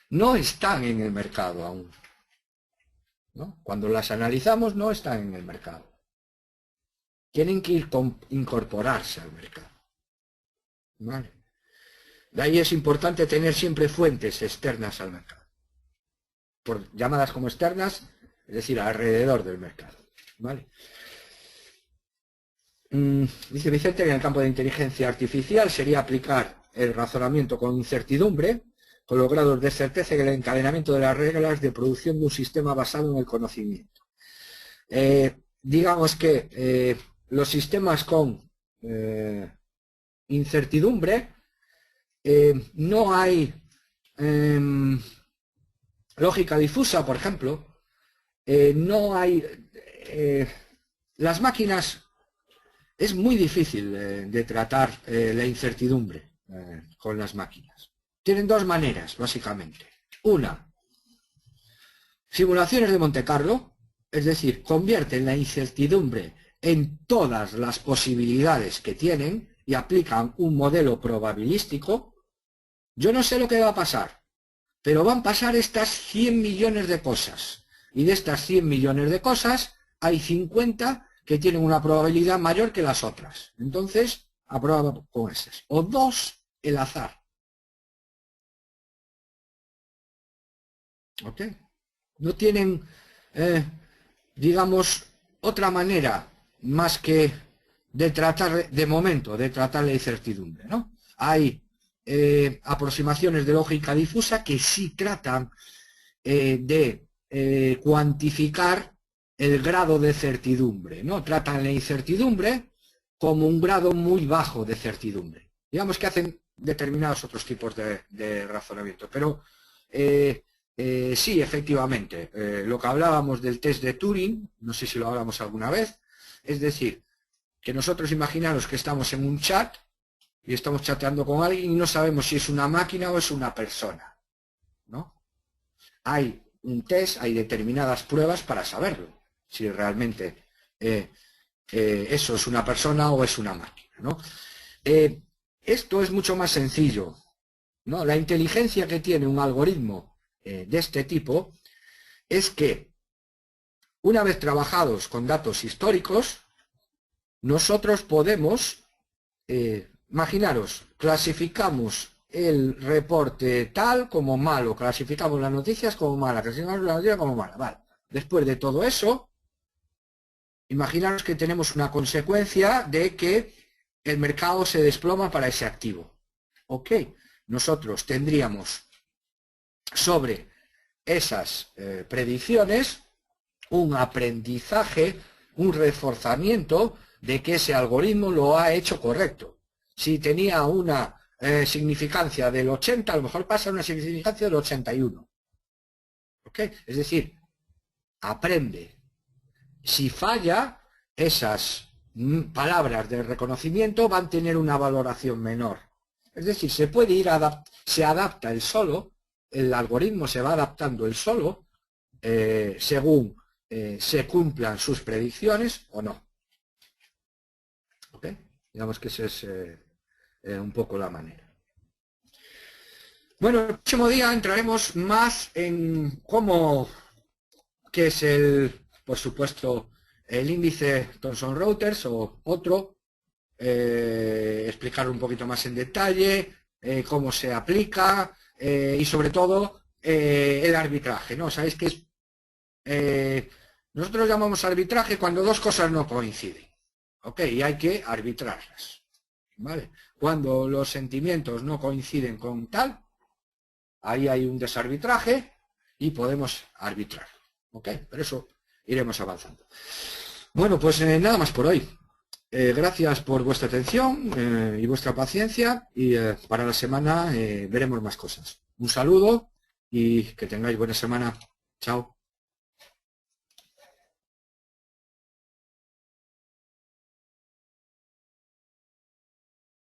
no están en el mercado aún, ¿no? Cuando las analizamos no están en el mercado. Tienen que incorporarse al mercado. ¿Vale? De ahí es importante tener siempre fuentes externas al mercado. Por llamadas como externas, es decir, alrededor del mercado. ¿Vale? Dice Vicente que en el campo de inteligencia artificial sería aplicar el razonamiento con incertidumbre, con los grados de certeza y el encadenamiento de las reglas de producción de un sistema basado en el conocimiento. Digamos que los sistemas con incertidumbre, no hay lógica difusa, por ejemplo, no hay... las máquinas, es muy difícil de tratar la incertidumbre con las máquinas. Tienen dos maneras, básicamente. Una, simulaciones de Monte Carlo, es decir, convierten la incertidumbre en todas las posibilidades que tienen y aplican un modelo probabilístico. Yo no sé lo que va a pasar, pero van a pasar estas 100 millones de cosas. Y de estas 100 millones de cosas, hay 50 que tienen una probabilidad mayor que las otras. Entonces, aprueba con esas. O dos, el azar. ¿Ok? No tienen, digamos, otra manera más que de tratar, de momento, de tratar la incertidumbre, ¿no? Hay aproximaciones de lógica difusa que sí tratan de cuantificar el grado de certidumbre, ¿no? Tratan la incertidumbre como un grado muy bajo de certidumbre. Digamos que hacen determinados otros tipos de razonamiento, pero sí, efectivamente, lo que hablábamos del test de Turing, no sé si lo hablamos alguna vez, es decir, que nosotros imaginaros que estamos en un chat y estamos chateando con alguien y no sabemos si es una máquina o es una persona, ¿no? Hay un test, hay determinadas pruebas para saberlo, si realmente eso es una persona o es una máquina, ¿no? Esto es mucho más sencillo, ¿no? La inteligencia que tiene un algoritmo de este tipo es que una vez trabajados con datos históricos, nosotros podemos, imaginaros, clasificamos el reporte tal como malo, clasificamos las noticias como malas, clasificamos las noticias como malas. Vale. Después de todo eso, imaginaros que tenemos una consecuencia de que el mercado se desploma para ese activo. Ok, nosotros tendríamos sobre esas predicciones un aprendizaje, un reforzamiento de que ese algoritmo lo ha hecho correcto. Si tenía una significancia del 80, a lo mejor pasa a una significancia del 81. ¿Ok? Es decir, aprende. Si falla, esas palabras de reconocimiento van a tener una valoración menor. Es decir, se puede ir se adapta el solo, el algoritmo se va adaptando el solo según se cumplan sus predicciones o no. ¿Ok? Digamos que esa es un poco la manera. Bueno, el próximo día entraremos más en cómo, qué es por supuesto, el índice Thomson Reuters o otro, explicar un poquito más en detalle, cómo se aplica y sobre todo el arbitraje, ¿no? Sabéis que nosotros llamamos arbitraje cuando dos cosas no coinciden, ¿ok? Y hay que arbitrarlas, ¿vale? Cuando los sentimientos no coinciden con tal, ahí hay un desarbitraje y podemos arbitrar, ¿ok? Pero eso iremos avanzando. Bueno, pues nada más por hoy. Gracias por vuestra atención y vuestra paciencia y para la semana veremos más cosas. Un saludo y que tengáis buena semana. Chao.